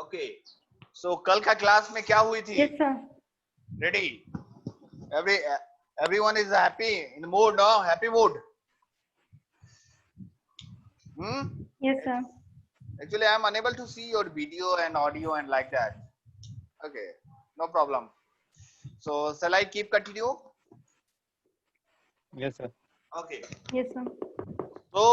Okay, सो कल का class में क्या हुई थी? Yes, sir. Ready? Everyone is happy in mood, no? Happy mood. Yes, sir. Actually, I am unable to see your video and audio and like that. Okay, no problem. So shall I keep continue? Yes, sir. Okay. Yes, sir. तो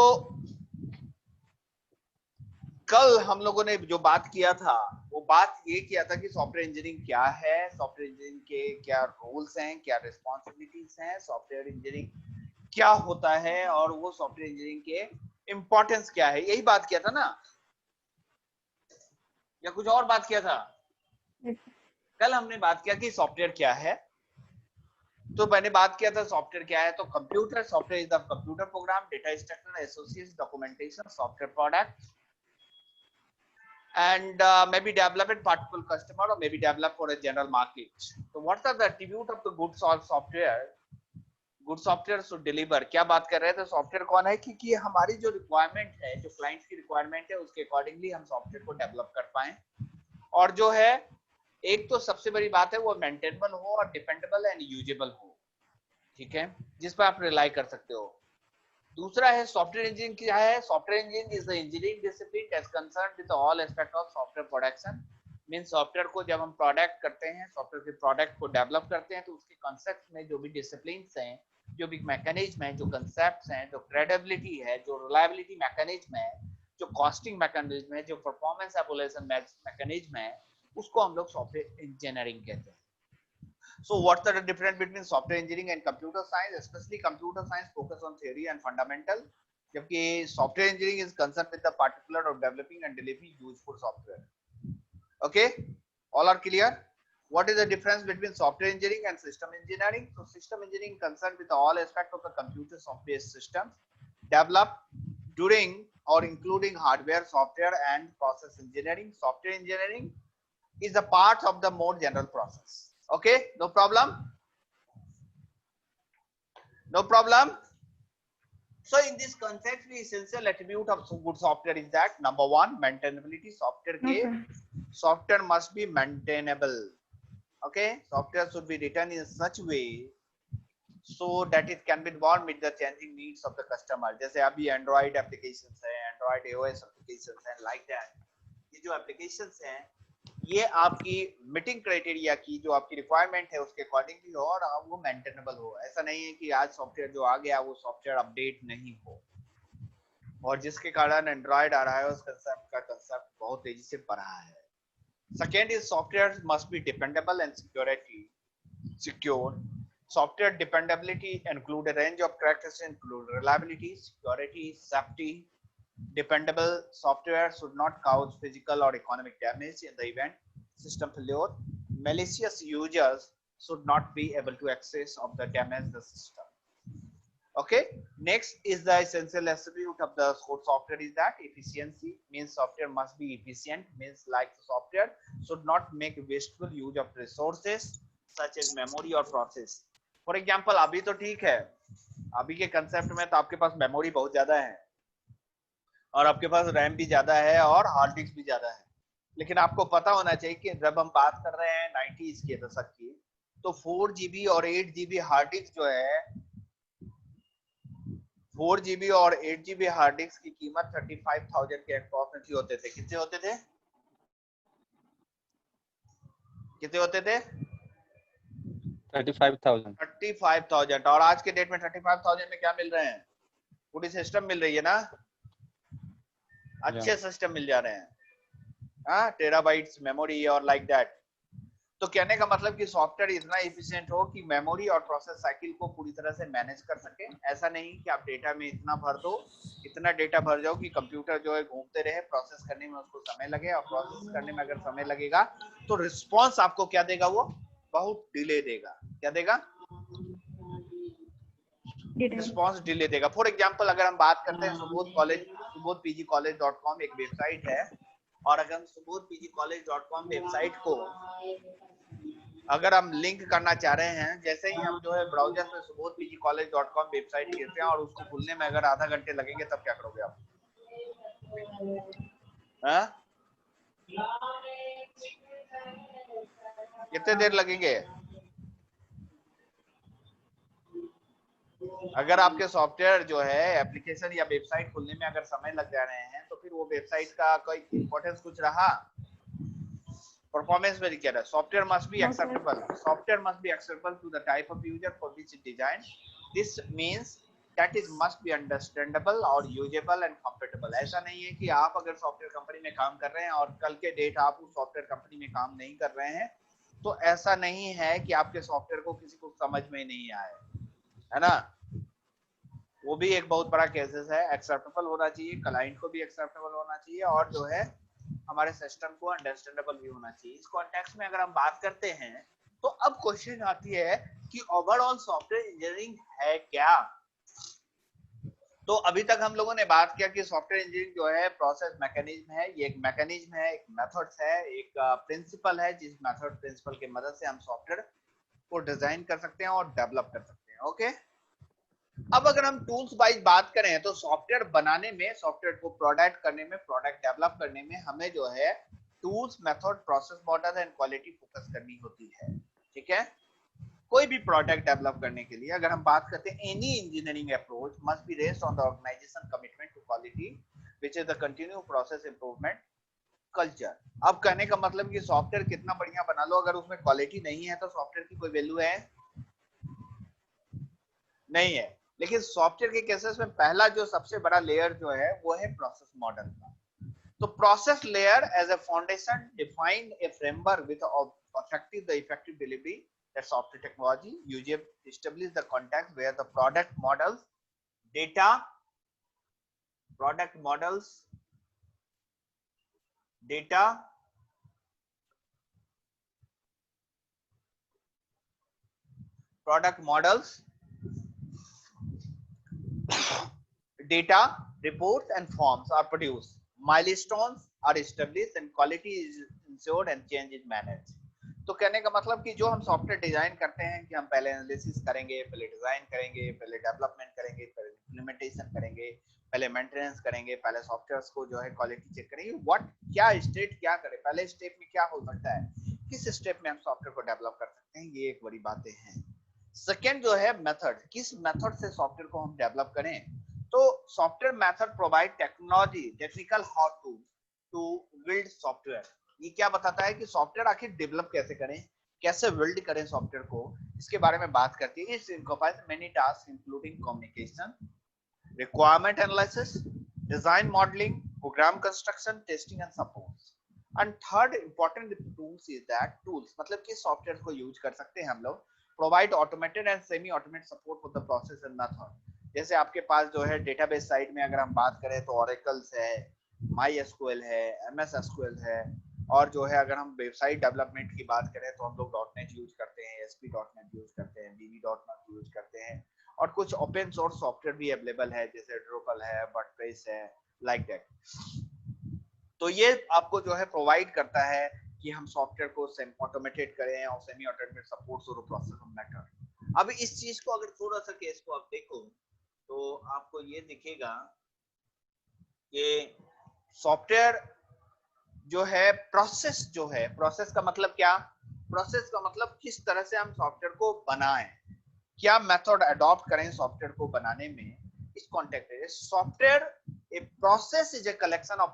कल हम लोगों ने जो बात किया था वो बात ये किया था कि सॉफ्टवेयर इंजीनियरिंग क्या है, सॉफ्टवेयर इंजीनियरिंग के क्या रोल्स हैं, क्या रिस्पॉन्सिबिलिटीज हैं, सॉफ्टवेयर इंजीनियरिंग क्या होता है और वो सॉफ्टवेयर इंजीनियरिंग के इम्पोर्टेंस क्या है, यही बात किया था ना, या कुछ और बात किया था? Yes. कल हमने बात किया कि सॉफ्टवेयर क्या है। तो मैंने बात किया था सॉफ्टवेयर क्या है, तो computer, software is the computer program, data structure, associates, documentation, software product and maybe develop it particular customer or maybe develop for a general market. So what are the attribute of the good software? Good software should deliver. क्या बात कर रहे थे, software कौन है कि हमारी जो रिक्वायरमेंट है, जो क्लाइंट की रिक्वायरमेंट है उसके अकॉर्डिंगली हम सॉफ्टवेयर को डेवलप कर पाए, और जो है एक तो सबसे बड़ी बात है वो मेंटेनेबल हो और डिपेंडेबल एंड यूजेबल हो, ठीक है, जिस पर आप रिलाई कर सकते हो। दूसरा है सॉफ्टवेयर इंजीनियरिंग क्या है? Software engineering is the engineering discipline that concerned with all aspect of software production. Mean software को जब हम प्रोडक्ट करते हैं, सॉफ्टवेयर के प्रोडक्ट को डेवलप करते हैं, तो उसके कॉन्सेप्ट में जो भी डिसिप्लिन्स हैं, जो भी मैकेनिज्म है, जो कंसेप्ट हैं, जो क्रेडिबिलिटी है, जो रिलायबिलिटी मैकेनिज्म है, जो कॉस्टिंग मैकेनिज्म है, जो परफॉर्मेंस एवोल्यूशन मैकेनिज्म है, उसको हम लोग सॉफ्टवेयर इंजीनियरिंग कहते हैं। So what's the difference between software engineering and computer science? Especially computer science focus on theory and fundamental, जबकि software engineering is concerned with the particular of developing and delivering useful software. Okay, all are clear? What is the difference between software engineering and system engineering? So system engineering concerned with all aspects of the computer software systems developed during or including hardware, software and process engineering. Software engineering is a part of the more general process. Okay, no problem, no problem. So in this concept, the essential attribute of good software is that number one, maintainability. Software No, के sir. software must be maintainable. Okay, software should be written in such way so that it can be involved with the changing needs of the customer. जैसे अभी Android applications है, Android iOS applications है, like that. ये जो applications हैं, ये आपकी meeting criteria की जो आपकी रिक्वायरमेंट है उसके अकॉर्डिंगली हो और वो मेंटेनेबल हो। ऐसा नहीं है कि आज सॉफ्टवेयर जो आ गया वो सॉफ्टवेयर अपडेट नहीं हो, और जिसके कारण एंड्रॉइड आ रहा है उस कंसेप्ट बहुत तेजी से बढ़ा है। Second is software must B dependable and secure. Software dependability include a range of characteristics include reliability, security, safety. Dependable software should not cause physical or economic damage in the event system failure. Malicious users should not be able to access of the damage the system. Okay, next is the essential attribute of the software is that efficiency, means software must be efficient, means like the software should not make wasteful use of resources such as memory or process. For example, अभी तो ठीक है, अभी के concept में तो आपके पास memory बहुत ज्यादा है और आपके पास रैम भी ज्यादा है और हार्ड डिस्क भी ज्यादा है, लेकिन आपको पता होना चाहिए कि जब हम बात कर रहे हैं 90s के दशक की, तो 4 GB और 8 GB हार्ड डिस्क जो है, 4 GB और 8 GB हार्ड डिस्क की कीमत 35,000 के अप्रोक्सीमेटली होते थे। कितने होते थे? कितने होते थे? 35,000। 35,000। और आज के डेट में 35,000 में क्या मिल रहे हैं? पूरी सिस्टम मिल रही है ना, अच्छे सिस्टम मिल जा रहे हैं, हाँ, टेराबाइट्स मेमोरी और लाइक दैट। तो कहने का मतलब कि सॉफ्टवेयर इतना एफिशिएंट हो कि मेमोरी और प्रोसेस साइकिल को पूरी तरह से मैनेज कर सके। ऐसा नहीं कि आप डेटा में इतना भर दो, इतना डेटा भर जाओ कि कंप्यूटर जो है घूमते रहे, प्रोसेस करने में उसको समय लगे, और प्रोसेस करने में अगर समय लगेगा तो रिस्पॉन्स आपको क्या देगा? वो बहुत डिले देगा। क्या देगा? रिस्पॉन्स डिले देगा। फॉर एग्जाम्पल अगर हम बात करते हैं subodhpgcollege.com एक वेबसाइट है, और अगर हम subodhpgcollege.com वेबसाइट को अगर हम लिंक करना चाह रहे हैं, जैसे ही हम जो है ब्राउजर में subodhpgcollege.com वेबसाइट खेलते हैं और उसको खुलने में अगर आधा घंटे लगेंगे, तब क्या करोगे आप? कितने देर लगेंगे? अगर आपके सॉफ्टवेयर जो है एप्लीकेशन या वेबसाइट खुलने में अगर समय लग जा रहे हैं तो फिर वो वेबसाइट का कोई इंपॉर्टेंस कुछ रहा? परफॉर्मेंस में क्या है? Software must be No, sir. Acceptable, software must be acceptable to the type of user for which it design. This means that it must be understandable और यूजेबल एंड कंफर्टेबल। ऐसा नहीं है कि आप अगर सॉफ्टवेयर कंपनी में काम कर रहे हैं और कल के डेट आप उस सॉफ्टवेयर कंपनी में काम नहीं कर रहे हैं, तो ऐसा नहीं है कि आपके सॉफ्टवेयर को किसी को समझ में नहीं आए, है ना? वो भी एक बहुत बड़ा केसेस है। एक्सेप्टेबल होना चाहिए, क्लाइंट को भी एक्सेप्टेबल होना चाहिए और जो है हमारे सिस्टम को अंडरस्टैंडेबल भी होना चाहिए। इस कॉन्टेक्स्ट में अगर हम बात करते हैं तो अब क्वेश्चन आती है कि ओवरऑल सॉफ्टवेयर इंजीनियरिंग है क्या? तो अभी तक हम लोगों ने बात किया कि सॉफ्टवेयर इंजीनियरिंग जो है प्रोसेस मैकेनिज्म है। ये एक मैकेनिज्म है, एक मेथड्स है, एक प्रिंसिपल है जिस मेथड प्रिंसिपल की मदद से हम सॉफ्टवेयर को डिजाइन कर सकते हैं और डेवलप कर सकते हैं। ओके, अब अगर हम टूल्स वाइज बात करें तो सॉफ्टवेयर बनाने में, सॉफ्टवेयर को प्रोडक्ट करने में, प्रोडक्ट डेवलप करने में हमें जो है tools, method, process model and quality focus करनी होती है। ठीक है, कोई भी प्रोडक्ट डेवलप करने के लिए अगर हम बात करते हैं, any engineering approach must be based on the organisation commitment to quality which is the continue process improvement culture. अब कहने का मतलब कि सॉफ्टवेयर कितना बढ़िया बना लो, अगर उसमें क्वालिटी नहीं है तो सॉफ्टवेयर की कोई वैल्यू है नहीं है। लेकिन सॉफ्टवेयर के केसेस में पहला जो सबसे बड़ा लेयर जो है वो है प्रोसेस मॉडल का। तो process layer as a foundation define a framework with effective delivery that software technology uses establish the context where the product models data product models data reports and forms are produced, milestones are established and quality is ensured and change is managed। तो कहने का मतलब कि जो हम software design करते हैं कि हम पहले एनालिसिस करेंगे, पहले डिजाइन करेंगे, पहले डेवलपमेंट करेंगे, पहले इम्प्लीमेंटेशन करेंगे, पहले मेंटेनेंस करेंगे, पहले सॉफ्टवेयर को जो है क्वालिटी चेक करेंगे, व्हाट क्या स्टेट क्या करें, पहले स्टेप में क्या हो सकता है, किस स्टेप में हम सॉफ्टवेयर को डेवलप कर सकते हैं, ये एक बड़ी बातें हैं। सेकेंड जो है मेथड, किस मेथड से सॉफ्टवेयर को हम डेवलप करें। तो software method provide technology technical how to build software. ये क्या बताता है कि सॉफ्टवेयर आखिर डेवलप कैसे करें, कैसे बिल्ड करें सॉफ्टवेयर को, इसके बारे में बात करती है। इस encompasses many tasks including communication, requirement analysis, design modeling, program construction, testing and support। And third important tools is that tools मतलब कि सॉफ्टवेयर को यूज कर सकते हैं हम लोग, provide automated and semi automated support for the process and method। जैसे आपके पास जो है डेटाबेस साइड में अगर हम बात करें तो ऑरेकल्स है, MySQL है, MS SQL है, और जो है अगर हम वेबसाइट डेवलपमेंट की बात करें तो हम लोग .NET यूज करते हैं, ASP.NET यूज करते हैं, VB.NET यूज करते हैं, और कुछ ओपन सोर्स सॉफ्टवेयर भी अवेलेबल है जैसे Drupal है, वर्डप्रेस है, लाइक दैट। तो ये आपको जो है प्रोवाइड करता है कि हम सॉफ्टवेयर को ऑटोमेटेड करें और सेमी ऑटोमेटेड सपोर्ट और प्रोसेस मेथड। अब इस चीज को अगर थोड़ा सा केस को आप देखो तो आपको ये दिखेगा कि सॉफ्टवेयर जो है प्रोसेस जो है, प्रोसेस का मतलब क्या, प्रोसेस का मतलब किस तरह से हम सॉफ्टवेयर को बनाएं, क्या मेथड अडॉप्ट करें सॉफ्टवेयर को बनाने में। इस कॉन्टेक्स्ट में software a process is a collection of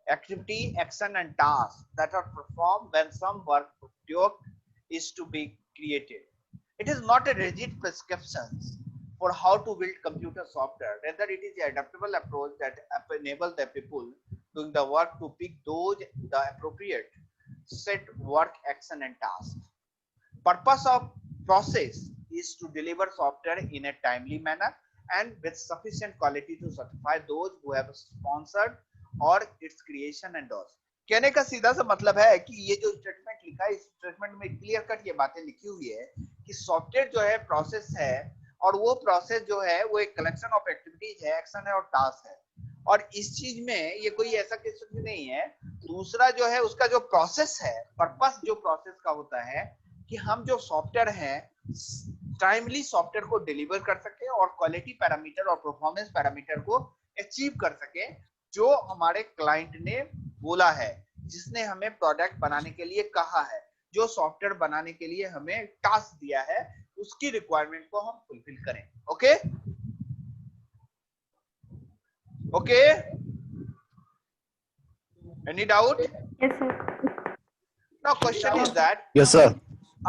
activity, action and tasks that are performed when some work product is to be created. It is not a rigid prescription for how to build computer software. Rather, it is an adaptable approach that enables the people doing the work to pick those the appropriate set work, action and tasks. Purpose of process is to deliver software in a timely manner and with sufficient quality to satisfy those who have sponsored और it's creation and all. कहने का सीधा सा मतलब है कि ये जो स्टेटमेंट लिखा है, इस स्टेटमेंट में क्लियर कट ये बातें लिखी हुई है कि सॉफ्टवेयर जो है प्रोसेस है, और वो प्रोसेस जो है वो एक कलेक्शन ऑफ एक्टिविटीज है, एक्शन है और टास्क है, और इस चीज में ये कोई ऐसा किसी नहीं है। दूसरा जो है उसका जो प्रोसेस है, पर्पस जो प्रोसेस का होता है कि हम जो सॉफ्टवेयर है टाइमली सॉफ्टवेयर को डिलीवर कर सके और क्वालिटी पैरामीटर और परफॉर्मेंस पैरामीटर को अचीव कर सके जो हमारे क्लाइंट ने बोला है, जिसने हमें प्रोडक्ट बनाने के लिए कहा है। जो सॉफ्टवेयर बनाने के लिए हमें टास्क दिया है उसकी रिक्वायरमेंट को हम फुलफिल करें। Okay okay, any doubt? Yes, sir. Now question is that, Yes, sir.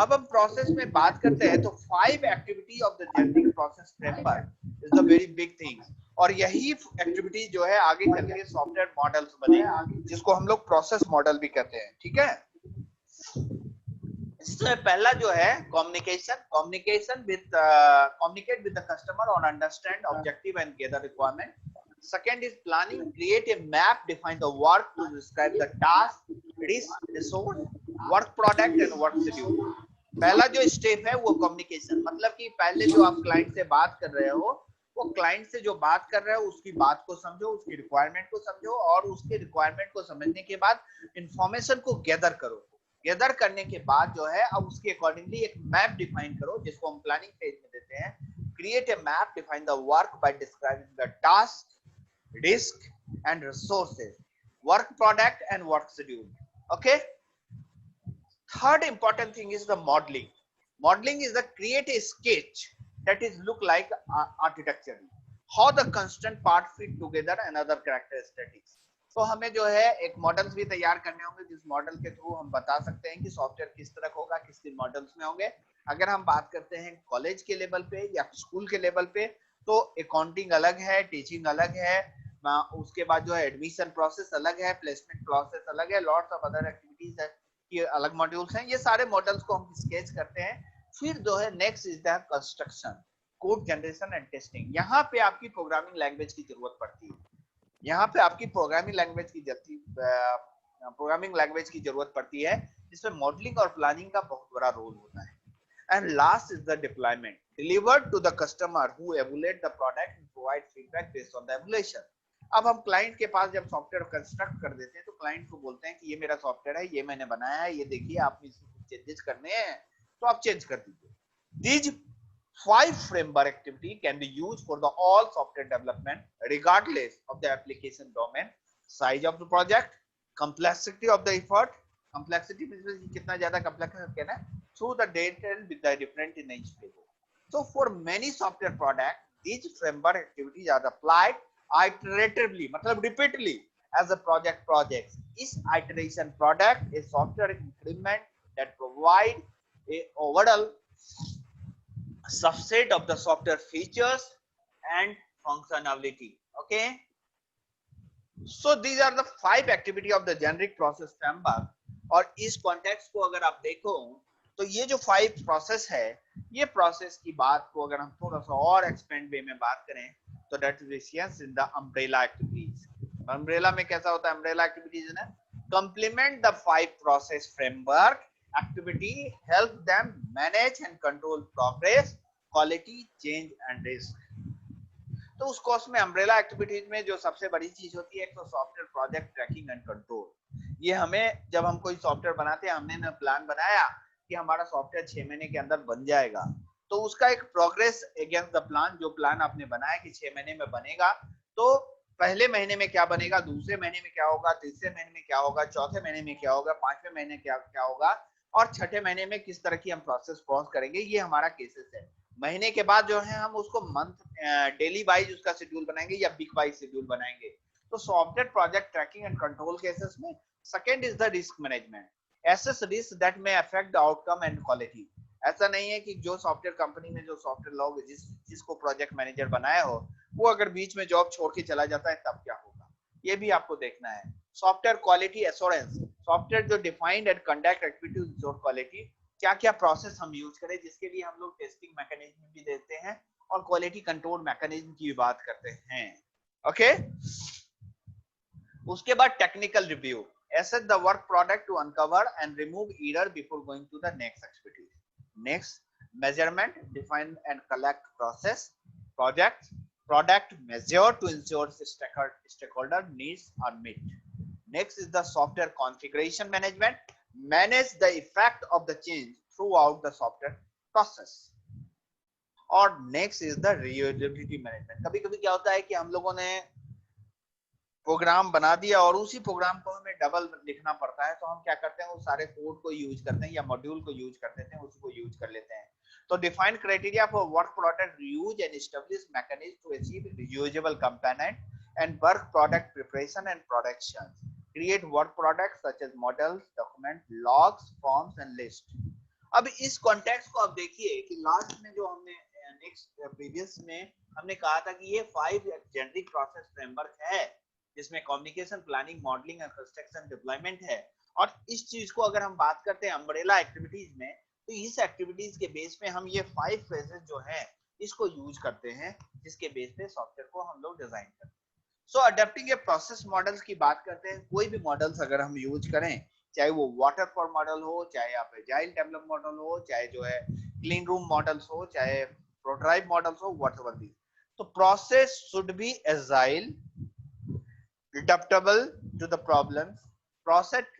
अब हम प्रोसेस में बात करते हैं तो 5 activity of the generic process framework is the very big thing, और यही एक्टिविटी जो है आगे चल के सॉफ्टवेयर मॉडल्स बनेगी जिसको हम लोग प्रोसेस मॉडल भी कहते हैं। ठीक है, इसमें पहला जो है कम्युनिकेशन विद द कस्टमर और understand objective and gather requirement. Second is planning, create a map, define the work to describe the task, risk, resource, work product and work schedule. पहला जो स्टेप है वो कम्युनिकेशन, मतलब कि पहले जो आप क्लाइंट से बात कर रहे हो वो क्लाइंट से जो बात कर रहे हो उसकी बात को समझो, उसकी रिक्वायरमेंट को समझो, और उसके रिक्वायरमेंट को समझने के बाद इंफॉर्मेशन को गैदर करो। गैदर करने के बाद जो है अब उसके अकॉर्डिंगली एक मैप डिफाइन करो जिसको हम प्लानिंग फेज में देते हैं। Create a map, define the work by describing the task, risk and resources, work product and work schedule. Okay, third important thing is the modeling. Modeling is the create a sketch that is look like architecture, how the constant part fit together and other characteristics. तो हमें जो है एक models भी तैयार करने होंगे जिस मॉडल के थ्रू हम बता सकते हैं कि सॉफ्टवेयर किस तरह होगा, किस किस मॉडल्स में होंगे। अगर हम बात करते हैं कॉलेज के लेवल पे या स्कूल के लेवल पे तो अकाउंटिंग अलग है, टीचिंग अलग है, उसके बाद जो है एडमिशन प्रोसेस अलग है, प्लेसमेंट प्रोसेस अलग है, लॉट्स ऑफ अदर एक्टिविटीज है, ये अलग मॉड्यूल्स हैं। ये सारे मॉडल्स को हम स्केच करते हैं। फिर जो है next is the construction, code generation and testing. यहाँ पे आपकी प्रोग्रामिंग लैंग्वेज की जरूरत पड़ती है, यहाँ पे आपकी प्रोग्रामिंग लैंग्वेज की जरूरत पड़ती है जिसमें मॉडलिंग और प्लानिंग का बहुत बड़ा रोल होता है। And last is the deployment, delivered to the customer who evaluate the product and provide feedback based on the evaluation. अब हम क्लाइंट के पास जब सॉफ्टवेयर कंस्ट्रक्ट कर देते हैं तो क्लाइंट को बोलते हैं कि ये मेरा सॉफ्टवेयर है, ये मैंने बनाया है, ये देखिए आप इसमें कुछ चेंजेस करने हैं तो आप चेंज कर दीजिए। These 5 framework activity can be used for the all software development regardless of the application domain, size of the project, complexity of the effort, complexity means कितना ज्यादा complex है ना, through the detail with the different in each phase. So for many software product these framework activities are applied iteratively, मतलब repeatedly as a projects. Each iteration product a software increment that provide a overall subset of the software features and functionality. Okay, so these are the 5 activity of the generic process framework. और इस context को अगर आप देखो तो ये जो 5 process है, ये प्रोसेस की बात को अगर हम थोड़ा सा और एक्सपेंड वे में बात करें तो that is in the umbrella activities. Umbrella में कैसा होता है, अम्ब्रेला एक्टिविटीज ना, complement the 5 process framework activity, help them manage and control progress, quality, change and risk. तो उस कोर्स में अम्ब्रेला एक्टिविटीज में जो सबसे बड़ी चीज होती है एक तो software project tracking and control. ये हमें जब हम कोई सॉफ्टवेयर बनाते हैं, हमने ना प्लान बनाया कि हमारा सॉफ्टवेयर 6 महीने के अंदर बन जाएगा, तो उसका एक प्रोग्रेस अगेंस्ट द प्लान, जो प्लान आपने बनाया कि 6 महीने में बनेगा, तो पहले महीने में क्या बनेगा, दूसरे महीने में क्या होगा, तीसरे महीने में क्या होगा, चौथे महीने में क्या होगा, पांचवें महीने क्या होगा, और छठे महीने में किस तरह की हम प्रोसेस क्रॉस करेंगे। ये हमारा केसेस है। महीने के बाद जो है हम उसको मंथ डेली वाइज उसका शेड्यूल बनाएंगे या वीक वाइज शेड्यूल बनाएंगे। तो software project tracking and control cases में second is the risk management, assess risk that may affect the outcome and quality. ऐसा नहीं है कि जो सॉफ्टवेयर कंपनी में जो सॉफ्टवेयर लोग जिसको प्रोजेक्ट मैनेजर बनाया हो वो अगर बीच में जॉब छोड़ के चला जाता है तब क्या होगा, ये भी आपको देखना है। सॉफ्टवेयर क्वालिटी एश्योरेंस, सॉफ्टवेयर जो defined and conduct activities ensure quality, क्या क्या प्रोसेस हम यूज करें जिसके लिए हम लोग टेस्टिंग मैकेनिज्म भी देते हैं और क्वालिटी कंट्रोल मैकेनिज्म की भी बात करते हैं। ओके, उसके बाद technical review, assess the work product to uncover and remove error before going to the next activity. Next, measurement, define and collect process product measure to ensure stakeholder needs are met. Next is the software configuration management, manage the effect of the change throughout the software process. और next is the reusability management. कभी कभी क्या होता है कि हम लोगों ने प्रोग्राम बना दिया और उसी प्रोग्राम को हमें डबल लिखना पड़ता है, तो हम क्या करते हैं, वो सारे कोड को यूज करते हैं या मॉड्यूल को यूज कर देते हैं, उसको यूज कर लेते हैं। तो define criteria for work product use and establish mechanism to achieve reusable component and work product preparation and production. Create work products such as models, document, logs, forms and list. अब इस context को आप देखिए कि last में जो हमने next previous में हमने कहा था कि ये 5 जेनरिक प्रोसेस फ्रेमवर्क है जिसमें communication, planning, modelling and construction, deployment है। और इस चीज को अगर हम बात करते हैं अम्ब्रेला एक्टिविटीज में, तो इस एक्टिविटीज के बेस पे हम ये 5 फेजेस जो है इसको यूज करते हैं, जिसके बेस पे सॉफ्टवेयर को हम लोग डिजाइन करते हैं। सो अडेप्टिंग ए प्रोसेस मॉडल्स की बात करते हैं। कोई भी मॉडल्स अगर हम यूज करें, चाहे वो वाटरफॉल मॉडल हो, चाहे आप एजाइल डेवलप मॉडल हो, चाहे जो है क्लीन रूम मॉडल्स हो, चाहे प्रोटोटाइप मॉडल्स हो, व्हाटएवर दिस, तो process should be agile, adaptable to the problems. Process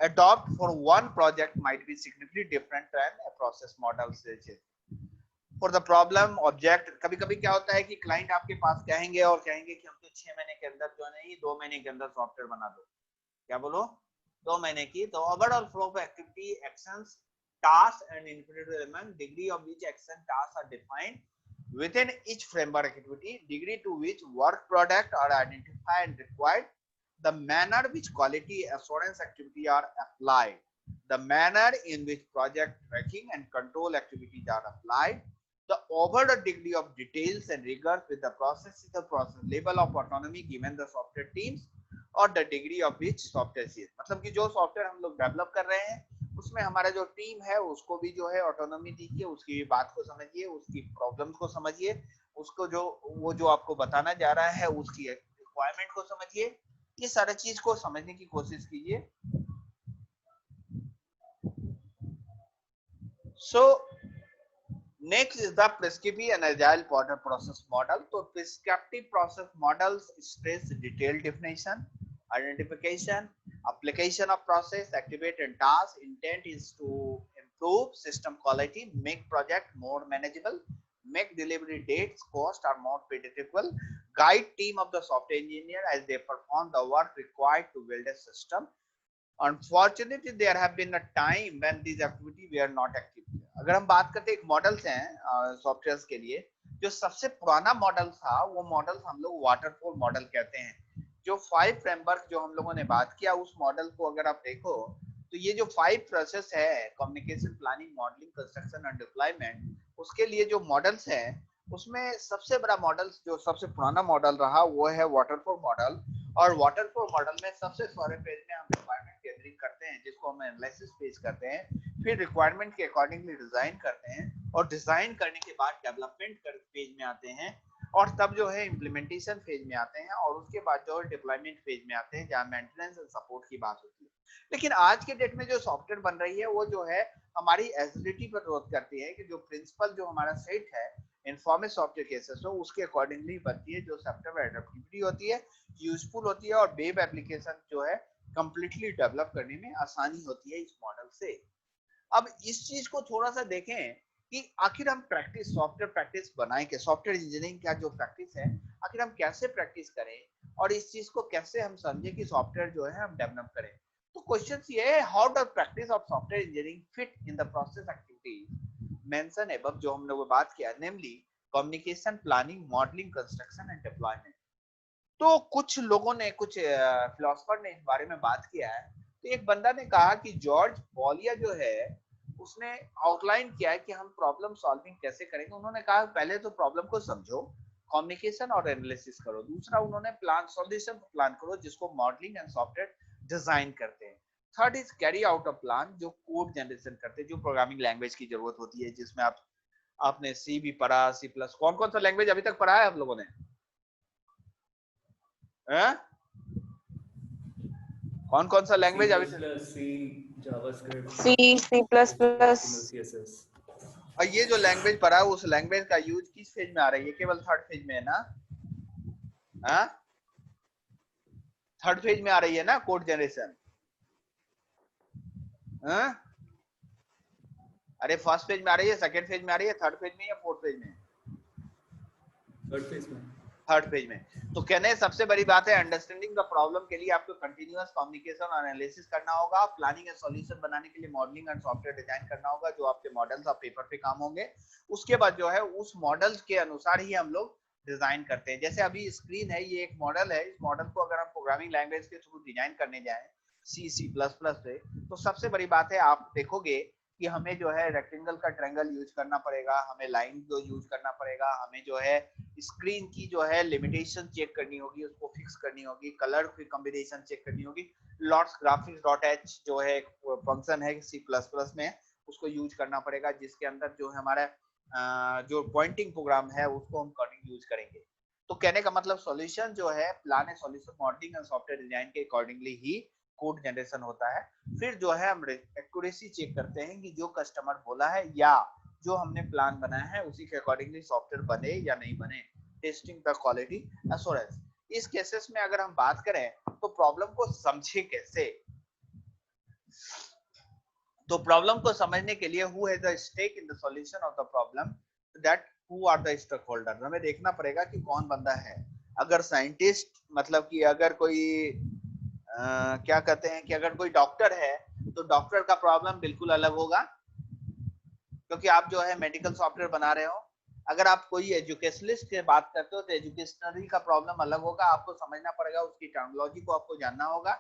adopt for one project might be significantly different than a process model for the problem object. कभी कभी क्या होता है कि क्लाइंट आपके पास कहेंगे और कहेंगे कि हमको 6 महीने के अंदर जो नहीं 2 महीने के अंदर सॉफ्टवेयर बना दो। क्या बोलो? 2 महीने की। तो overall flow of activity, actions, tasks and individual element, degree of which action tasks are defined within each framework activity, degree to which work product are identified and required, the manner which quality assurance activity are applied, the manner in which project tracking and control activities are applied, the overall degree of details and rigor with the process is the process level of autonomy given the software teams और the degree of which software is, मतलब कि जो software हम लोग develop कर रहे हैं उसमें हमारा जो टीम है उसको भी जो है ऑटोनॉमी दीजिए, उसकी भी बात को समझिए, उसकी प्रॉब्लम्स को समझिए, उसको जो वो जो आपको बताना जा रहा है उसकी रिक्वायरमेंट को समझिए, ये सारा चीज को समझने की कोशिश कीजिए। So next is the prescriptive and agile process model. तो prescriptive process models stress detail definition, identification, application of process, activate and task. Intent is to improve system quality, make project more manageable, make delivery dates, cost are more predictable, guide team of the software engineer as they perform the work required to build a system. Unfortunately, there have been a time when these activities were not active. अगर हम बात करते हैं models हैं software के लिए, जो सबसे पुराना मॉडल था वो मॉडल हम लोग वाटरफॉल मॉडल कहते हैं। जो 5 फ्रेमवर्क जो हम लोगों ने बात किया उस मॉडल को अगर आप देखो तो ये जो 5 प्रोसेस है, communication, planning, modelling, construction and deployment, उसके लिए जो मॉडल्स है उसमें सबसे बड़ा मॉडल जो सबसे पुराना मॉडल रहा वो है वाटरफॉल मॉडल। और वाटरफॉल मॉडल में सबसे सारे पेज में हम रिक्वायरमेंट गैदरिंग करते हैं जिसको हम एनालिसिस पेज करते हैं, फिर रिक्वायरमेंट के अकॉर्डिंगली डिजाइन करते हैं और डिजाइन करने के बाद डेवलपमेंट पेज में आते हैं और तब जो है इम्प्लीमेंटेशन फेज में आते हैं और उसके बाद जो है डिप्लॉयमेंट फेज में आते हैं जहां मेंटेनेंस एंड सपोर्ट की बात होती है। लेकिन आज के डेट में जो सॉफ्टवेयर बन रही है वो जो है हमारी एजिलिटी पर ग्रोथ करती है कि जो प्रिंसिपल जो हमारा सेट है इन्फॉर्मेटिव सॉफ्टवेयर केसेस हो उसके अकॉर्डिंगली बनती है, जो सॉफ्टवेयर एडेप्टिबिलिटी होती है, यूजफुल होती है और वेब एप्लीकेशन जो है कंप्लीटली डेवलप करने में आसानी होती है इस मॉडल से। अब इस चीज को थोड़ा सा देखें कि आखिर हम प्रैक्टिस सॉफ्टवेयर प्रैक्टिस बनाएं के सॉफ्टवेयर इंजीनियरिंग का जो प्रैक्टिस है आखिर हम कैसे प्रैक्टिस करें और इस चीज को कैसे हम समझें कि सॉफ्टवेयर जो है हम डेवलप करें। तो क्वेश्चन ये है, how does practice of software engineering fit in the process activities mention above, जो हम लोग बात किया, namely communication, planning, modelling, construction and deployment. तो कुछ लोगों ने, कुछ फिलोसोफर ने इस बारे में बात किया है। तो एक बंदा ने कहा कि जॉर्ज बॉलिया जो है उसने आउटलाइन किया है कि हम प्रॉब्लम सॉल्विंग कैसे करेंगे। उन्होंने कहा पहले तो प्रॉब्लम को समझो, कम्युनिकेशन और एनालिसिस करो, दूसरा उन्होंने प्लान सॉल्यूशन प्लान करो जिसको मॉडलिंग एंड सॉफ्टवेयर डिजाइन करते हैं, third is carry out a plan जो कोड जनरेशन करते हैं, जो प्रोग्रामिंग लैंग्वेज की जरूरत होती है जिसमें आपने सी भी पढ़ा, सी प्लस, कौन कौन सा लैंग्वेज अभी तक पढ़ा है आप लोगों ने? कौन कौन सा लैंग्वेज अभी तक? C, JavaScript, C plus plus. CSS. और ये जो लैंग्वेज पढ़ा है उस लैंग्वेज का यूज किस फेज में आ रही है? केवल थर्ड फेज में है ना? थर्ड फेज में आ रही है ना कोड जनरेशन? अरे फर्स्ट फेज में आ रही है, सेकंड फेज में आ रही है, थर्ड फेज में या फोर्थ फेज में? थर्ड फेज में। थर्ड पेज में। तो कहने सबसे बड़ी बात है अंडरस्टैंडिंग द प्रॉब्लम के लिए आपको कंटिन्यूअस कम्युनिकेशन और एनालिसिस करना होगा, प्लानिंग एंड सॉल्यूशन बनाने के लिए मॉडलिंग एंड सॉफ्टवेयर डिजाइन करना होगा, जो आपके मॉडल्स ऑफ पेपर पे काम होंगे। उसके बाद जो है उस मॉडल्स के अनुसार ही हम लोग डिजाइन करते हैं। जैसे अभी स्क्रीन है, ये एक मॉडल है, इस मॉडल को अगर हम प्रोग्रामिंग लैंग्वेज के थ्रू डिजाइन करने जाएं C++ से, तो सबसे बड़ी बात है आप देखोगे कि हमें जो है रेक्टेंगल का ट्रायंगल यूज करना पड़ेगा, हमें लाइन को यूज करना पड़ेगा, हमें जो है स्क्रीन की जो है लिमिटेशन चेक करनी होगी, उसको फिक्स करनी होगी, कलर की कॉम्बिनेशन चेक करनी होगी, लॉट्स ग्राफिक्स डॉट एच जो है एक फंक्शन है C++ में, उसको यूज करना पड़ेगा, जिसके अंदर जो है हमारा जो पॉइंटिंग प्रोग्राम है उसको हम कोडिंग यूज करेंगे। तो कहने का मतलब सॉल्यूशन जो है plan and solution modelling and software design के अकॉर्डिंगली ही कोड जनरेशन होता है। फिर जो है हम एक्यूरेसी चेक करते हैं कि जो कस्टमर बोला है या जो हमने प्लान बनाया है उसी के अकॉर्डिंगली सॉफ्टवेयर बने या नहीं बने। Testing the quality assurance. इस केसेस में अगर हम बात करें तो प्रॉब्लम को समझे कैसे, तो प्रॉब्लम को समझने के लिए who has the stake in the solution of the problem, that who are the stakeholder. हमें देखना पड़ेगा कि कौन बंदा है। अगर साइंटिस्ट मतलब कि अगर कोई क्या कहते हैं कि अगर कोई डॉक्टर है तो डॉक्टर का प्रॉब्लम बिल्कुल अलग होगा, क्योंकि आप जो है मेडिकल सॉफ्टवेयर बना रहे हो। अगर आप कोई एजुकेशनिस्ट की बात करते हो तो एजुकेशनरी का प्रॉब्लम अलग होगा, आपको समझना पड़ेगा, उसकी टर्मिनोलॉजी को आपको जानना होगा।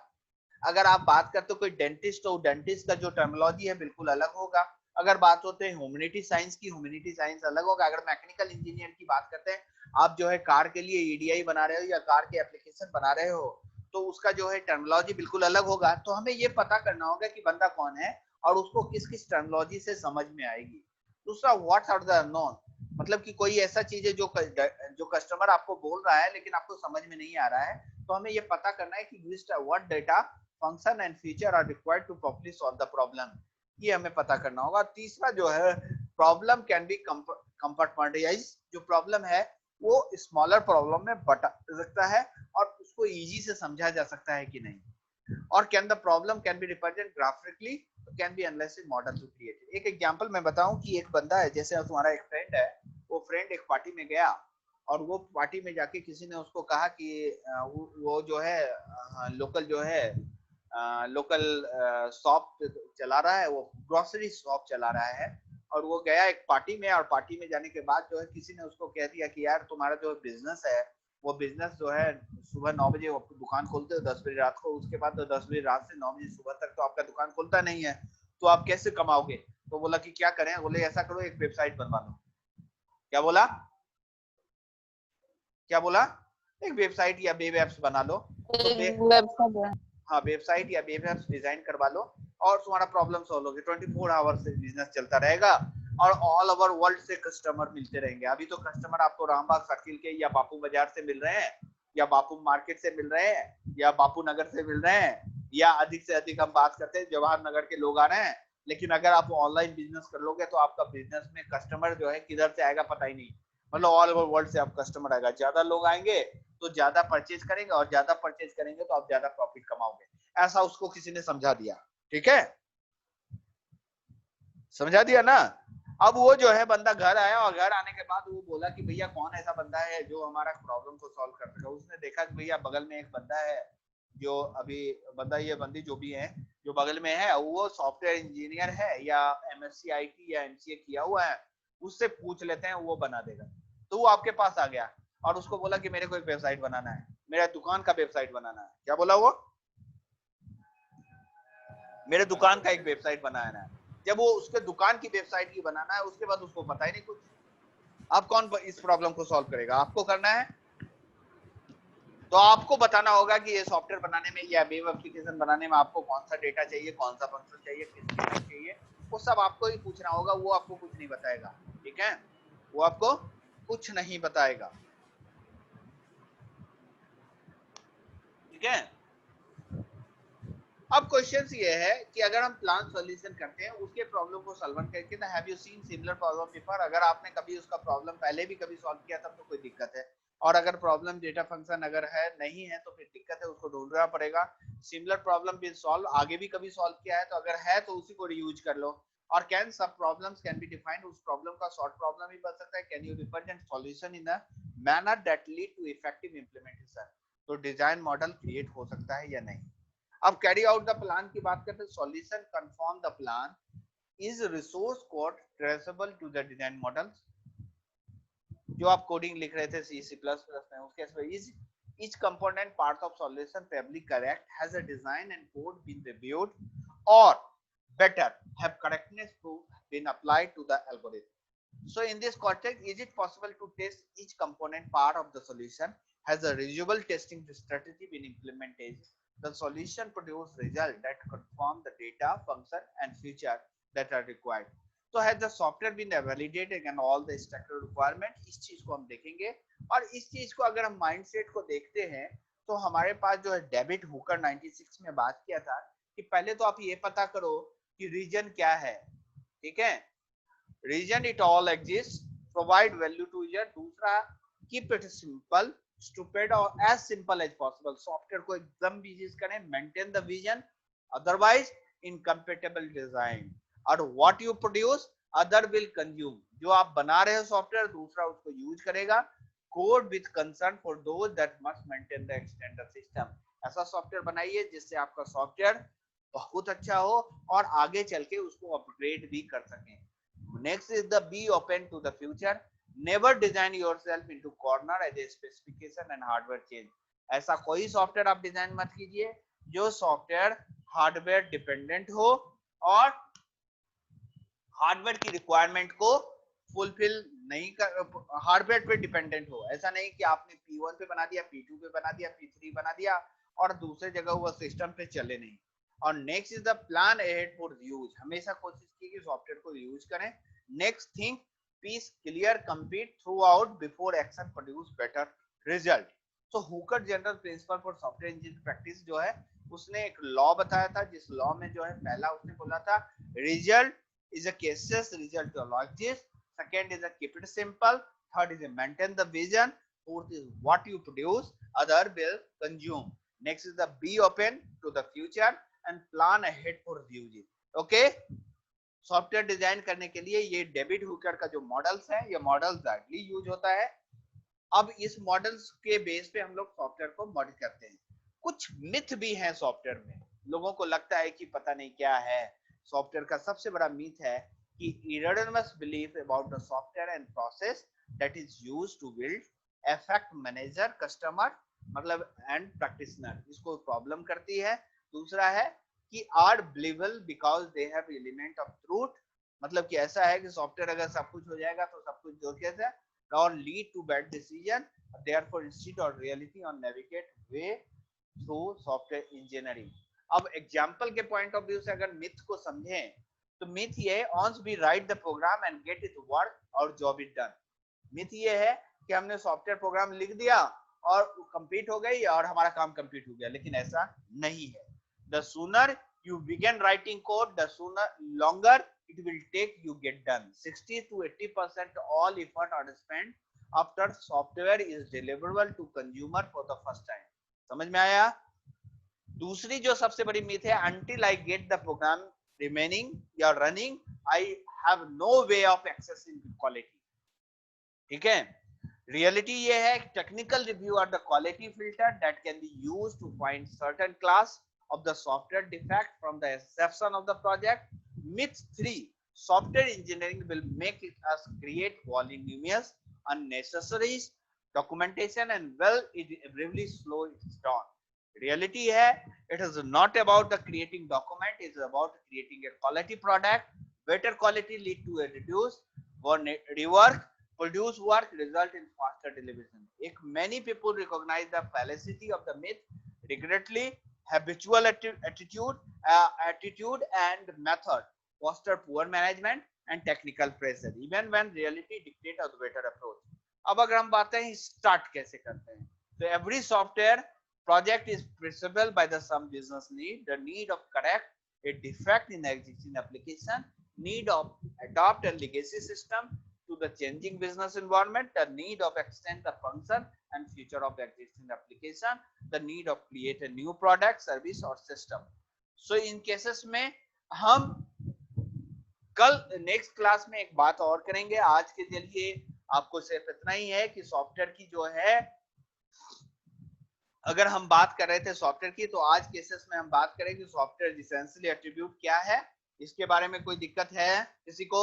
अगर आप बात करते हो कोई डेंटिस्ट हो, डेंटिस्ट का जो टर्मिनोलॉजी है बिल्कुल अलग होगा। अगर बात होते हैं ह्यूमैनिटी साइंस की, ह्यूमैनिटी साइंस अलग होगा। अगर मैकेनिकल इंजीनियर की बात करते हैं, आप जो है कार के लिए ईडीआई बना रहे हो या कार के एप्लीकेशन बना रहे हो, तो उसका जो है टर्मिनोलॉजी बिल्कुल अलग होगा। तो हमें ये पता करना होगा कि बंदा कौन है और उसको किस किस टर्मिनोलॉजी से समझ में आएगी। दूसरा व्हाट्स आर द अननोन, मतलब कि कोई ऐसा चीज है जो कस्टमर आपको बोल रहा है लेकिन आपको समझ में नहीं आ रहा है, तो हमें ये पता करना है कि what data function and feature are required to properly solve the problem, ये हमें पता करना होगा। तीसरा जो है प्रॉब्लम कैन बी कंपार्टमेंटलाइज। जो प्रॉब्लम है वो स्मॉलर प्रॉब्लम में बटा सकता है और उसको इजी से समझा जा सकता है कि नहीं। और can the problem can be represent graphically, can be analysed in model to create. एक एग्जांपल मैं बताऊं कि एक बंदा है, जैसे तुम्हारा एक फ्रेंड है, वो फ्रेंड एक पार्टी में गया और वो पार्टी में जाके किसी ने उसको कहा कि वो जो है लोकल जो है लोकल शॉप चला रहा है, वो ग्रोसरी शॉप चला रहा है, और वो गया एक पार्टी में, और पार्टी में जाने के बाद जो है किसी ने उसको कह दिया कि यार तुम्हारा जो बिजनेस है वो बिजनेस जो है सुबह 9 बजे दुकान खोलते हो 10 बजे रात को, उसके बाद तो 10 बजे रात से 9 बजे सुबह तक तो आपका दुकान खुलता नहीं है, तो आप कैसे कमाओगे। तो बोला कि क्या करें, बोले ऐसा करो एक वेबसाइट बनवा लो। क्या बोला, क्या बोला, एक वेबसाइट या वेब एप्स बना लो। तो वेबसाइट। हाँ वेबसाइट या वेब एप्स डिजाइन करवा लो और तुम्हारा प्रॉब्लम सॉल्व होगी। 24 आवर्स से बिजनेस चलता रहेगा और ऑल ओवर वर्ल्ड से कस्टमर मिलते रहेंगे। अभी तो कस्टमर आपको रामबाग सर्किल के या बापू बाजार से मिल रहे हैं या बापू मार्केट से मिल रहे हैं या बापू नगर से मिल रहे हैं, या अधिक से अधिक हम बात करते हैं जवाहर नगर के लोग आ रहे हैं। लेकिन अगर आप ऑनलाइन बिजनेस कर लोगे तो आपका बिजनेस में कस्टमर जो है किधर से आएगा पता ही नहीं, मतलब ऑल ओवर वर्ल्ड से आप कस्टमर आएगा। ज्यादा लोग आएंगे तो ज्यादा परचेज करेंगे और ज्यादा परचेज करेंगे तो आप ज्यादा प्रॉफिट कमाओगे। ऐसा उसको किसी ने समझा दिया, ठीक है, समझा दिया ना। अब वो जो है बंदा घर आया और घर आने के बाद वो बोला कि भैया कौन ऐसा बंदा है जो हमारा प्रॉब्लम को सॉल्व कर सके। उसने देखा कि भैया बगल में एक बंदा है, जो अभी बंदा ये बंदी जो भी है जो बगल में है वो सॉफ्टवेयर इंजीनियर है या एमएससी आईटी या एमसीए किया हुआ है, उससे पूछ लेते हैं वो बना देगा। तो वो आपके पास आ गया और उसको बोला कि मेरे को एक वेबसाइट बनाना है, मेरा दुकान का वेबसाइट बनाना है। क्या बोला वो, मेरे दुकान का एक वेबसाइट बनाना है। जब वो उसके दुकान की वेबसाइट की बनाना है उसके बाद उसको पता ही नहीं कुछ। अब कौन इस प्रॉब्लम को सॉल्व करेगा, आपको करना है। तो आपको बताना होगा कि ये सॉफ्टवेयर बनाने में या वेब एप्लीकेशन बनाने में आपको कौन सा डेटा चाहिए, कौन सा फंक्शन चाहिए, किस चीज चाहिए, वो सब आपको ही पूछना होगा। वो आपको कुछ नहीं बताएगा, ठीक है, वो आपको कुछ नहीं बताएगा, ठीक है। अब क्वेश्चन ये है कि अगर हम प्लान सॉल्यूशन करते हैं उसके प्रॉब्लम को सॉल्व करके ना, have you seen similar problem before, अगर आपने कभी उसका प्रॉब्लम पहले भी कभी सॉल्व किया तब तो कोई दिक्कत है, और अगर प्रॉब्लम डेटा फंक्शन अगर है नहीं है तो फिर दिक्कत है, उसको ढूंढना पड़ेगा। सिमिलर प्रॉब्लम भी सॉल्व आगे भी कभी सॉल्व किया है तो अगर है तो उसी को रीयूज कर लो। और कैन सब प्रॉब्लम्स कैन बी डिफाइंड, उस प्रॉब्लम का शॉर्ट प्रॉब्लम भी बन सकता है। Can you represent solution in the manner that lead to effective implementation. तो डिजाइन मॉडल क्रिएट हो सकता है या नहीं. अब कैरी आउट द प्लान की बात करते हैं. Solution confirm the plan is resource code traceable to the design model. जो आप कोडिंग लिख रहे थे सी प्लस प्लस में, उसके is each component part of solution probably correct, has a design and code been reviewed, or better have correctness proof been applied to the algorithm. So in this context, is it possible to test each component part of the solution? Has a reusable testing strategy been implemented? The solution produce result that confirm the data, function and feature that are required. So has the software been validated and all the structural requirement? इस चीज को हम देखेंगे. और इस चीज को अगर हम माइंडसेट को देखते हैं तो हमारे पास जो है डेविड हुकर 96 में बात किया था कि पहले तो आप ये पता करो कि रीजन क्या है. ठीक है, reason it all exist, provide value to user. दूसरा, कीप इट सिंपल, स्टूपिड और as simple as possible. Software को एकदम बिजी करें, maintain the vision, otherwise incompatible design. और what you produce other will consume. जो आप बना रहे हो सॉफ्टवेयर दूसरा उसको यूज करेगा. Code with concern for those that must maintain the extender system. ऐसा सॉफ्टवेयर बनाइए जिससे आपका सॉफ्टवेयर बहुत अच्छा हो और आगे चल के उसको अपग्रेड भी कर सकें. Next is the be open to the future. Never design yourself into corner as a specification and hardware change. ऐसा कोई सॉफ्टवेयर आप डिजाइन मत कीजिए जो सॉफ्टवेयर हार्डवेयर डिपेंडेंट हो और हार्डवेयर की रिक्वायरमेंट को फुलफिल नहीं कर, हार्डवेयर पे डिपेंडेंट हो. ऐसा नहीं कि आपने P1 पे बना दिया, P2 पे बना दिया, P3 बना दिया और दूसरे जगह वो सिस्टम पे चले नहीं. और next is the plan ahead for use. हमेशा कोशिश की कि सॉफ्टवेयर को यूज करें. Next thing, peace clear complete through out before action produce better result. तो Hooker general principle for software engineering practice जो है उसने एक लॉ बताया था, जिस लॉ में जो है पहला उसने बोला था result is a cases result like this. Second is a keep it simple. Third is a maintain the vision. Fourth is what you produce other will consume. Next is the be open to the future and plan ahead for using. Okay, software design करने के लिए ये David Hooker का जो models है ये models directly use होता है. अब इस मॉडल्स के बेस पे हम लोग सॉफ्टवेयर को मॉडिफाई करते हैं. कुछ मिथ भी है सॉफ्टवेयर में. लोगों को लगता है कि पता नहीं क्या है. सॉफ्टवेयर का सबसे बड़ा मीथ है कि erroneous belief about the software and process that is used to build affect manager customer मतलब and practitioner. इसको प्रॉब्लम करती है. दूसरा है कि are believable because they have element of truth. मतलब कि ऐसा है कि सॉफ्टवेयर अगर सब कुछ हो जाएगा तो सब कुछ धोखे से or lead to bad decision. Therefore instead of reality or navigate way through software engineering. अब एग्जाम्पल के पॉइंट ऑफ व्यू से अगर मिथ को समझें तो मिथ ये है once we write the program and get it work और job is done. मिथ ये है कि हमने सॉफ्टवेयर प्रोग्राम लिख दिया और कंप्लीट हो गई और हमारा काम कंप्लीट हो गया, लेकिन ऐसा नहीं है. The sooner you begin writing code, the sooner longer it will take you get done. 60 to 80% all effort are spent after software is deliverable to consumer for the first time. समझ में आया? दूसरी जो सबसे बड़ी मिथ है until I get the program remaining या running I have no way of accessing the quality. ठीक है, रियलिटी ये है technical review are the quality filter that can be used to find certain class of the software defect from the exception of the project. Myth 3, software engineering will make it us create voluminous unnecessary documentation and well it really slow it down. Reality है it is not about the creating document, it is about creating a quality product. Better quality lead to a reduce rework, produce work, result in faster delivery. If many people recognize the fallacy of the myth, regretfully habitual attitude and method foster poor management and technical pressure even when reality dictate a better approach. अब अगर हम बात करें start कैसे करते हैं, तो every software project is principled by the some business need, the need of correct a defect in existing application, need of adopt a legacy system to the changing business environment, the need of extend the function and feature of existing application, the need of create a new product, service or system. So in cases में हम कल next class में एक बात और करेंगे. आज के लिए आपको सिर्फ इतना ही है कि सॉफ्टवेयर की जो है, अगर हम बात कर रहे थे सॉफ्टवेयर की, तो आज केसेस में हम बात करें कि सॉफ्टवेयर एसेंशियल एट्रीब्यूट क्या है। इसके बारे में कोई दिक्कत है किसी को?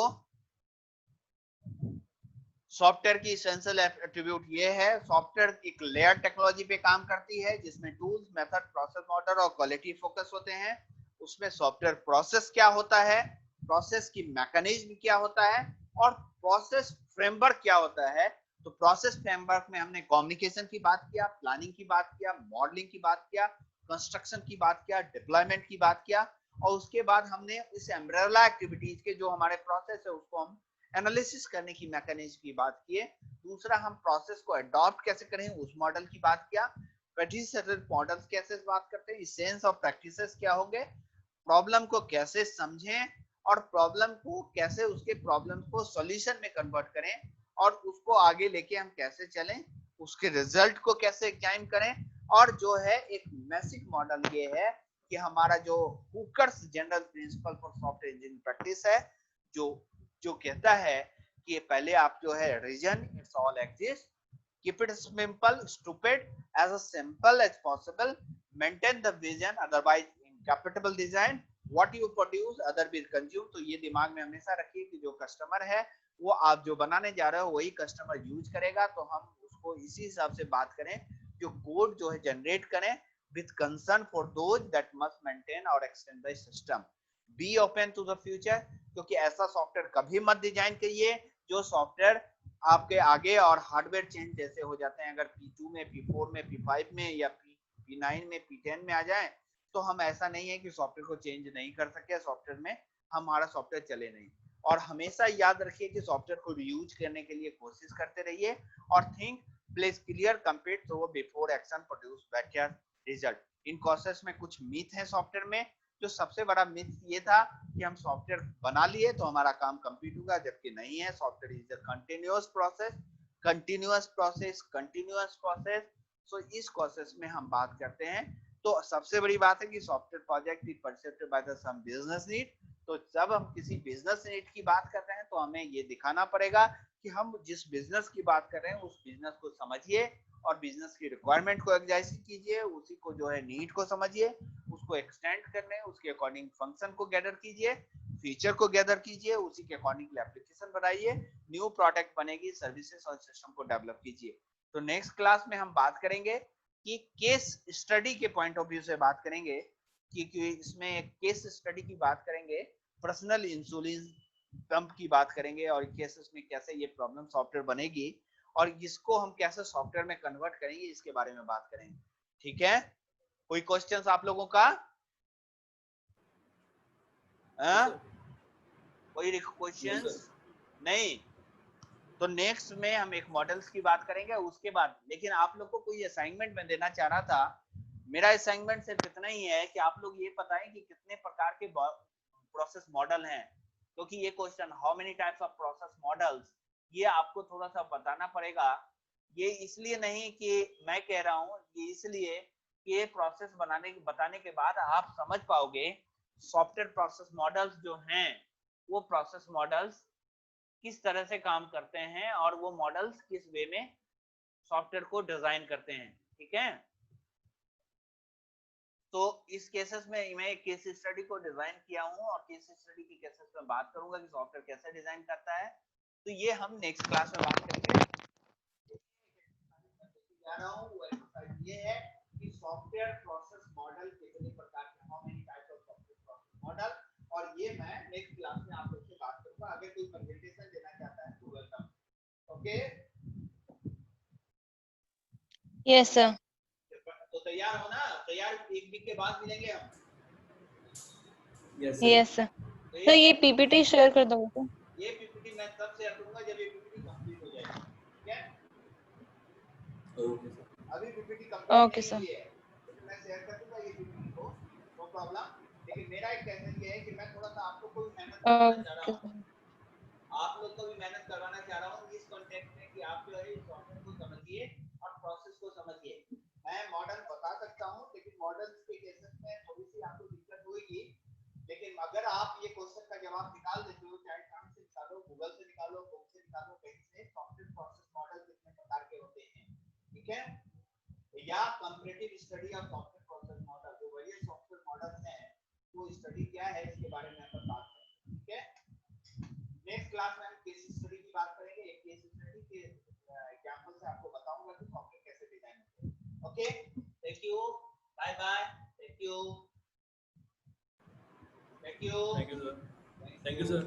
सॉफ्टवेयर की एसेंशियल एट्रीब्यूट ये है, सॉफ्टवेयर एक लेयर टेक्नोलॉजी पे काम करती है जिसमें टूल्स, मेथड, प्रोसेस मॉडल और क्वालिटी फोकस होते हैं। उसमें सॉफ्टवेयर प्रोसेस क्या होता है, प्रोसेस की मैकेनिज्म क्या होता है, और प्रोसेस फ्रेमवर्क क्या होता है। तो प्रोसेस फ्रेमवर्क में हमने कम्युनिकेशन की बात किया, प्लानिंग की बात किया, मॉडलिंग की बात किया, कंस्ट्रक्शन की बात किया, डिप्लॉयमेंट की बात किया, और उसके बाद हमने इस एम्ब्रेला एक्टिविटीज के जो हमारे प्रोसेस है उसको हम एनालिसिस करने की मैकेनिज्म की बात किए। दूसरा, हम प्रोसेस को अडॉप्ट कैसे करें उस मॉडल की बात किया। प्रैक्टिस सेटल मॉडल्स कैसे बात करते हैं, सेंस ऑफ प्रैक्टिसेस क्या होंगे, प्रॉब्लम को कैसे समझें और प्रॉब्लम को कैसे, उसके प्रॉब्लम को सॉल्यूशन में कन्वर्ट करें और उसको आगे लेके हम कैसे चलें, उसके रिजल्ट को कैसे एग्जामिन करें। और जो है एक बेसिक मॉडल ये है कि हमारा जो hookers general principle for software engineering practice है, जो जो कहता है कि पहले आप जो है reason it's all exist, keep it simple, stupid, as simple as possible, maintain the vision, otherwise incompatible design, what you produce other will consume। तो ये दिमाग में हमेशा रखिए कि जो कस्टमर है वो आप जो बनाने जा रहे हो वही कस्टमर यूज करेगा। तो हम उसको इसी हिसाब से बात करें, जो कोड जो है जनरेट करें with concern for those that must maintain or extend the system, be open to the future, क्योंकि ऐसा सॉफ्टवेयर कभी मत डिजाइन करिए जो सॉफ्टवेयर आपके आगे और हार्डवेयर चेंज जैसे हो जाते हैं। अगर P2 में, P4 में, P5 में या P9 में, P10 में आ जाए तो हम ऐसा नहीं है कि सॉफ्टवेयर को चेंज नहीं कर सके, सॉफ्टवेयर में हमारा सॉफ्टवेयर चले नहीं। और हमेशा याद रखिए कि सॉफ्टवेयर को यूज करने के लिए कोशिश करते रहिए और think place clear complete through before action produce better result. In process में कुछ मीथ है सॉफ्टवेयर में। जो सबसे बड़ा मिथ ये था कि हम सॉफ्टवेयर बना लिए तो हमारा काम कंप्लीट होगा, जबकि नहीं है। Software is a continuous process, continuous process, continuous process. So इस प्रोसेस में हम बात करते हैं। तो सबसे बड़ी बात है कि software project is percepted by the some business need. तो जब हम किसी बिजनेस नीड की बात कर रहे हैं तो हमें ये दिखाना पड़ेगा कि हम जिस बिजनेस की बात कर रहे हैं उस बिजनेस को समझिए और बिजनेस की रिक्वायरमेंट को एग्जाइज कीजिए, उसी को जो है नीड को समझिए, उसको एक्सटेंड करने, उसके अकॉर्डिंग फंक्शन को गैदर कीजिए, फीचर को गैदर कीजिए, उसी के अकॉर्डिंग एप्लीकेशन बनाइए, न्यू प्रोडक्ट बनेगी, सर्विसेज और सिस्टम को डेवलप कीजिए। तो नेक्स्ट क्लास में हम बात करेंगे कि केस स्टडी के पॉइंट ऑफ व्यू से बात करेंगे कि इसमें एक केस स्टडी की बात करेंगे, पर्सनल इंसुलिन पंप की बात करेंगे और केसेस में कैसे ये प्रॉब्लम सॉफ्टवेयर बनेगी और इसको हम कैसे सॉफ्टवेयर में कन्वर्ट करेंगे, इसके बारे में बात करेंगे। ठीक है, कोई क्वेश्चंस आप लोगों का? कोई क्वेश्चंस? नहीं? तो नेक्स्ट में हम एक मॉडल्स की बात करेंगे उसके बाद। लेकिन आप लोग को कोई असाइनमेंट में देना चाह रहा था, मेरा असाइनमेंट सिर्फ इतना ही है कि आप लोग ये बताएं कि कितने प्रकार के प्रोसेस मॉडल हैं, क्योंकि ये question how many types of process models, ये आपको थोड़ा सा बताना पड़ेगा। ये इसलिए नहीं कि मैं कह रहा हूँ, ये इसलिए कि ये प्रोसेस बताने के बाद आप समझ पाओगे सॉफ्टवेयर प्रोसेस मॉडल्स जो हैं वो प्रोसेस मॉडल्स किस तरह से काम करते हैं और वो मॉडल्स किस वे में सॉफ्टवेयर को डिजाइन करते हैं। ठीक है, तो इस केसेस में मैं एक केस स्टडी को डिजाइन किया हूं और केस स्टडी की केसेस में बात करूंगा कि सॉफ्टवेयर कैसे डिजाइन करता है। तो ये हम नेक्स्ट क्लास में बात करेंगे। जा रहा हूं वो एक्सरसाइज ये है कि सॉफ्टवेयर प्रोसेस मॉडल कितने प्रकार के, how many types of software process model, और ये मैं नेक्स्ट क्लास में आप लोग से बात करूंगा। अगर कोई प्रेजेंटेशन देना चाहता है तो वेलकम। Okay, yes sir. तो तैयार हो ना? तैयार, एक वीक के बाद मिलेंगे हम। Yes sir. तो सर ये पीपीटी शेयर कर दोगे? ये पीपीटी मैं तब शेयर करूंगा जब ये पीपीटी कंप्लीट हो जाएगी। ठीक है, ओके सर। अभी पीपीटी कंप्लीट ओके नहीं सर। हुई है तो मैं शेयर कर दूंगा ये पीपीटी को, नो प्रॉब्लम। लेकिन मेरा एक कहना ये है कि मैं थोड़ा सा आप लोग को भी मेहनत करवाना चाह रहा ओके हूँ, आप लोग को भी मेहनत करवाना चाह रहा हूँ इस कॉन्टेक्स्ट में कि आप जो है इस सॉफ्टवेयर को समझिए और प्रोसेस को समझिए। मैं मॉडल बता सकता हूँ लेकिन मॉडल्स के केसेस में थोड़ी सी आपको दिक्कत होगी, लेकिन अगर आप ये क्वेश्चन का जवाब निकाल देते हो, चाहे काम से निकालो, गूगल से निकालो, बुक से निकालो, कहीं से, सॉफ्टवेयर ठीक है, या comparative study of software process model, जो वेरियस सॉफ्टवेयर मॉडल्स हैं वो स्टडी क्या है इसके बारे में अपन बात करेंगे, ठीक है। नेक्स्ट क्लास में हम केस स्टडी की बात करेंगे, एक केस स्टडी के एग्जांपल से आपको बताऊंगा कि सॉफ्टवेयर कैसे डिजाइन होते हैं। Okay, thank you, bye bye, thank you, thank you, Thank you, sir. Thank you, sir.